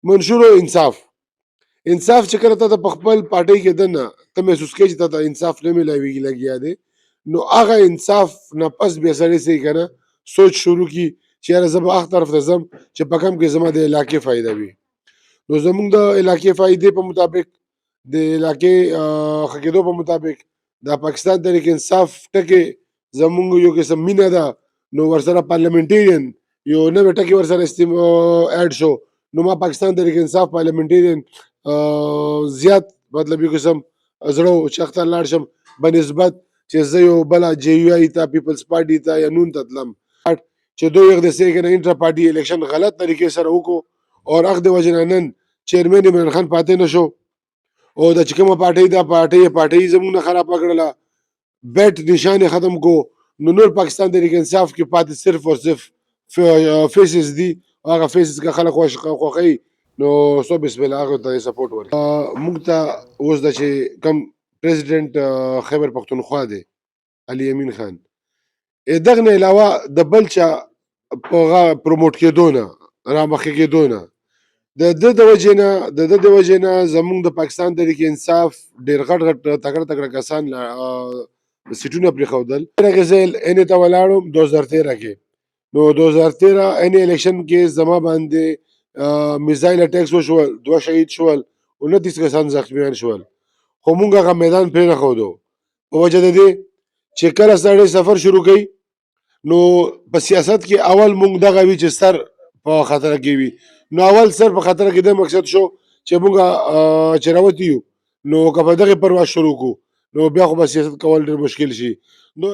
منشور او انصاف چې کله ته په خپل پارټۍ کې دنه ته محسوس کوي چې ته انصاف نه ملاويږي لګیا دی، نو هغه انصاف نه پس بیا سړی څه کنه سوچ شروع کی چې یاره زه به هغه طرف ته ځم چې په کم کې زما د علاقې فایده وي. نو زمونږ د علاقې فایدې په مطابق د علاقې ښه کېدو په مطابق د پاکستان تحریک انصاف ټکې زمونږ یو قسم مینه ده، نو ورسره پارلیمنټیرین یو نوی ټکي ورسره اډ شو. نو ما پاکستان تحریک انصاف پارلیمنټیرین زیات مطلب یو قسم زړه و چې اختر لاړ شم بنسبت چې زه یو بله جے یو آی ته پیپلز پارټي ته یا نون ته تلم چې دوی یو د څه کنه انټرا پارټي الیکشن غلط طریقې سره وکړو او هغه د وجه نه نن چیرمن عمران خان پاتې نشو او د چې کومه پارټۍ دا پارټۍ زموږ نه خرابه کړله، بیټ نشان یې ختم کو. نو نور پاکستان تحریک انصاف کې پاتې صرف او صرف فیسز دي، هغه فیسز که خلک خوښوي نو سو بسم الله هغه ته سپورټ ورکړي. موږ ته اوس د چې کم پریزیډنټ خیبر پښتونخوا دی علي امین خان دغه نه علاوه د بل چا په پروموټ کېدو نه رامخکې کېدو نه د د وجې نه زموږ د پاکستان تحریک انصاف ډېر غټ تکړه کسان سیټونه پرېښودل. هغې ځای ان ته ولاړم 2013 کې، نو 2013 ان الیکشن کې زما باندې میزایل اټیکس وشول، 2 شهید شول، 29 کسان زخمیان شول، خو موږ هغه میدان پرېنښودو په وجه د دې چې کله سړی سفر شروع کوي نو په سیاست کې اول موږ دغه وي چې سر په خطر کې وي. نو اول سر په خطر کې د مقصد شو چې موږ چې راوتي یو نو که په دغې پرواز شروع کړو نو بیا خو به سیاست کول ډېر مشکل شي. نو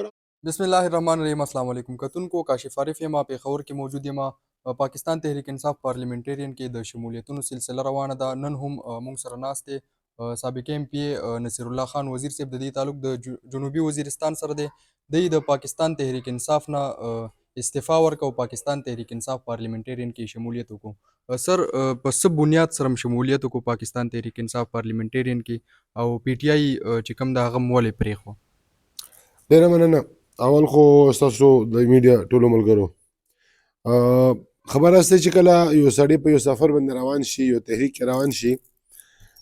بسم الله الرحمن الرحیم. السلام علیکم کتونکو، کاشف عارف یم پېښور کې موجود یم. پاکستان تحریک انصاف پارلیمنټیرین کې د شمولیتونو سلسله روانه ده. نن هم موږ سره ناست دی سابق ایم پی نصیر الله خان وزیر صاحب، د دې تعلق د جنوبي وزیرستان سره دی. د پاکستان تحریک انصاف نه استعفا ورکړه او پاکستان تحریک انصاف پارلیمنټیرین کې شمولیت وکړو. سر په څه بنیاد سره شمولیت وکړو پاکستان تحریک انصاف پارلیمنټیرین کې او پی ټی آی چې کوم د هغه ولې پرېښو؟ ډېره مننه. اول خو ستاسو د میډیا ټولو ملګرو خبره سته چې کله یو سړی په یو سفر باندې روان شي، یو تحریک کې روان شي،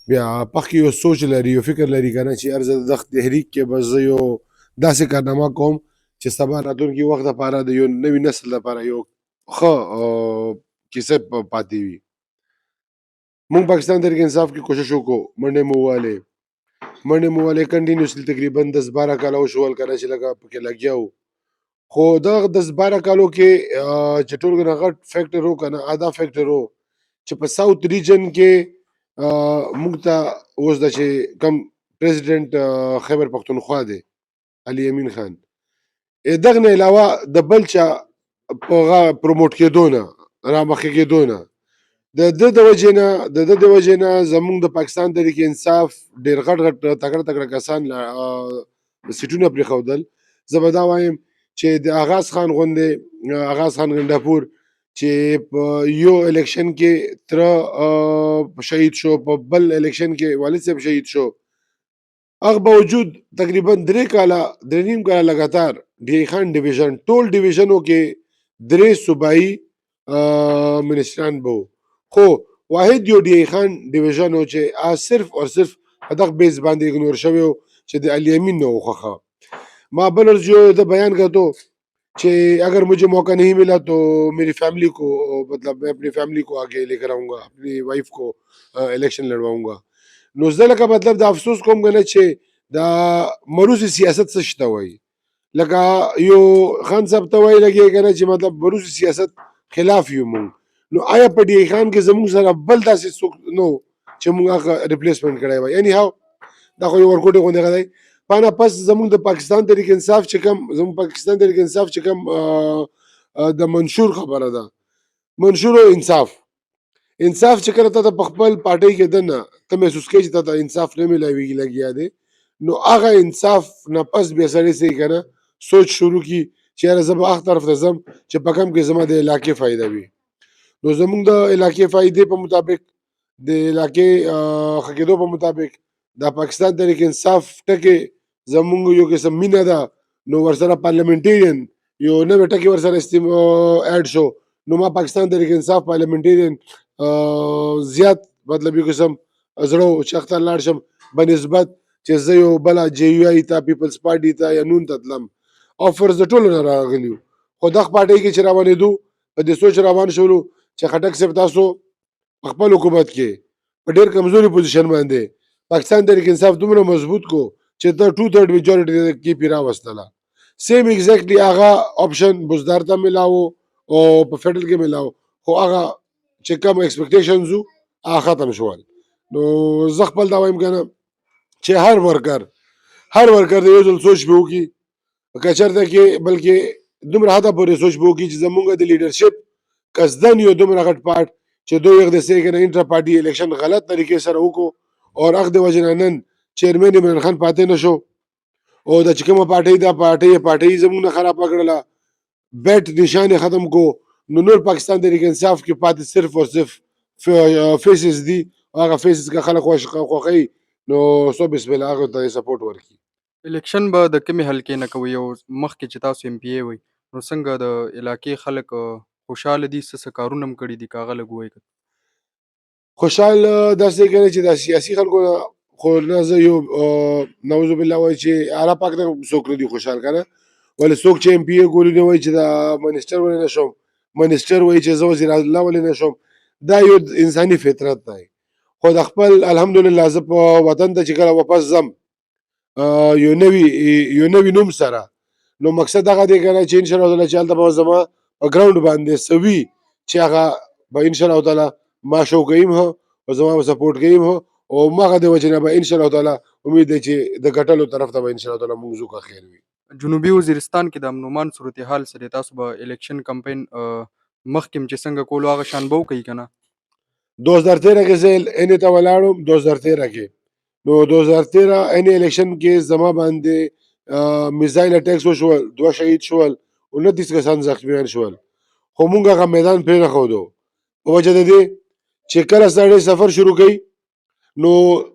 بیا پخې یو سوچ لري، یو فکر لري کنه چې یار زه د دغه تحریک کې به زه یو داسې کارنامه کوم چې سبا راتلونکي وخت لپاره د یو نوي نسل لپاره یو ښه کیسه پاتې وي. موږ پاکستان تحریک انصاف کې کوشش وکړو، منډې مو والې کنټینیوسلی تقریبا 10-12 کاله وشول کنه چې لکه پکې لګیا وو. خو دغه 10-12 کالو کې چې ټول نه غټ فیکټر و کنه دا فیکټر و چې په ساوث ریجن کې موږ ته اوس د چې کم پریزیډنټ خیبر پښتونخوا دی علي امین خان دغه نه علاوه د بل چا په پروموټ کېدو نه رامخکې کېدو نه د وجې نه زموږ د پاکستان تحریک انصاف ډېر غټ تکړه کسان سیټونه پرېښودل. زه به دا وایم چې د آغاز خان غوندې آغاز خان ګنډاپور چې په یو الیکشن کې تره شهید شو، په بل الیکشن کې والد صاحب شهید شو، هغه باوجود تقریبا 3 نیم کاله لګاتار ډي ای خان ډیویژن ټول ډیویژنو کې 3 صوبایي منسټران به خو واحد یو ډي ای خان ډیویژن و چې صرف اور صرف په دغه بیس باندې اګنور شوی و چې د علي امین نه وخوښه. मैं बनर जो इधर बयान करता हूँ कि अगर मुझे मौका नहीं मिला तो मेरी फैमिली को मतलब मैं अपनी फैमिली को आगे लेकर आऊँगा, अपनी वाइफ को इलेक्शन लड़वाऊँगा. नोजल का मतलब दा अफसोस कोम गना छे दा मरूसी सियासत से शिता हुई लगा यो खान साहब तवाई लगे गना छे मतलब मरूसी सियासत खिलाफ यू मुंग नो आया पड़ी खान के जमुंग सरा बल दा से सुख नो चमुंगा का रिप्लेसमेंट कराया हुआ यानी हाउ दा कोई वर्कआउट को देखा जाए पाना पस زموږ د پاکستان تحریک انصاف چې کوم د منشور خبره ده، منشور او انصاف چې کله ته په خپل پارټۍ کې دنه ته محسوس کوي چې ته انصاف نه ملاويږي لګیا دی، نو هغه انصاف نه پس بیا سړی څه کنه سوچ شروع کی چې یاره زه به هغه طرف ته ځم چې په کم کې زما د علاقې فایده وي. نو زموږ د علاقې فایدې په مطابق د علاقې ښه کېدو په مطابق د پاکستان تحریک انصاف ټکې زمونږ یو قسم مینه ده، نو ورسره پارلیمنټیرین یو نوی ټکي ورسره اډ شو. نو ما پاکستان تحریک انصاف پارلیمنټیرین زیات مطلب یو قسم زړه و چې اختر لاړ شم بنسبت چې زه یو بله جے یو آی ته پیپلز پارټي ته یا نون ته تلم آفرز د ټولو نه راغلي وو خو دغه پارټۍ کې چې روانېدو په دې سوچ روان شولو چې خټک صاحب تاسو په خپل حکومت کې په ډېر کمزوري پوزیشن باندې پاکستان تحریک انصاف دومره مضبوط کو چې د 2/3 میجورټي کې پی راوستله سیم ایگزیکټلی هغه آپشن بزدار ته ملاو او په فیډرل کې ملاو خو هغه چې کوم ایکسپیکټیشنز وو هغه ختم شول نو زه خپل دا وایم کنه چې هر ورکر د یو ځل سوچ به وکړي که چېرته کې بلکې دومره حده پورې سوچ به وکړي چې زمونږ د لیډرشپ قصدن یو دومره غټ پارټ چې دوی اقدسې کنه انټر پارټي الیکشن غلط طریقې سره وکړو او هغه د وجې نه نن چیرمن عمران خان پاتې نه شو او د چې کومه پارټۍ دا پارټۍ زمونږ نه خرابه کړله بیټ نشان یې ختم کو نو نور پاکستان تحریک انصاف کې پاتې صرف او صرف فیسز دي هغه فیسز که خلک خوښوي نو سو بسم الله هغه ته سپورټ ورکړي الیکشن به د کومې حلقې نه کوئ او مخکې چې تاسو ایم پی ای وئ نو څنګه د علاقې خلک خوشحاله دي څه کارونه هم کړي دي که هغه لږ ووایئ خوشحال داسې کوي چې د سیاسي خلکو خو نه زه یو نعوذ بالله وایي چې الله پاک نه څوک نه دي خوشحال کنه ولې څوک چې ایم پی ای ګولي نه وایي چې دا منسټر ولې نه شم منسټر وایي چې زه وزیر الله ولې نه شم دا یو انساني فطرت دی خو د خپل الحمدلله زه په وطن ته چې کله واپس ځم یو نوي نوم سره نو مقصد هغه دی کنه چې ان شاء الله تعالی چې هلته به زما په ګراوند باندې سوي چې هغه به ان شاء الله تعالی ما شو کویم هو او زما به سپورټ کویم هو او ماغه د وجه نه به ان شاء الله تعالی امید دی چې د ګټلو طرف ته به ان شاء الله تعالی موږ ځو خیر وي جنوبي وزیرستان کې د امن امان صورتحال سره تاسو به الیکشن کمپاین مخکې چې څنګه کولو هغه شان به وکړئ که نه 2013 کې زه انې ته ولاړم 2013 کې نو 2013 انې الیکشن کې زما باندې میزایل اټیکس وشول 2 شهید شول 29 کسان زخمیان شول خو مونږ هغه میدان پرې نه ښودو په وجه د دې چې کله سړی سفر شروع کوي نو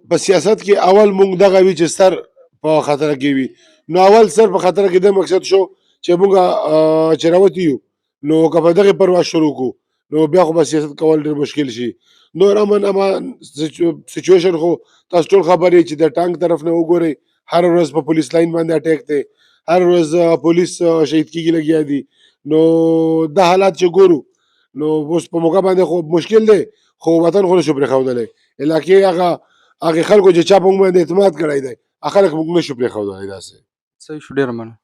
په سیاست کې اول مونږ دغه وي چې سر په خطر کې وي نو اول سر په خطر کې د مقصد شو چې مونږ چې راوتی یو نو که په دغه پروا شروع کو نو بیا خو به سیاست کول ډېر مشکل شي نور امان سچویشن خو تاسو ټول خبرې چې د ټانک طرف نه وګورئ هر ورځ په پولیس لاین باندې اٹیک دی هر ورځ پولیس شهید کیږي لګیا دي نو دا حالات چې ګورو نو اوس په موقع باندې خو مشکل دی خو وطن خو نشو پرېښودلی علاقې هغې خلکو چې چا په موږ باندې اعتماد کړی دی هغه خلک موږ نشو پرېښودلی داسې صحیح شو ډېره مننه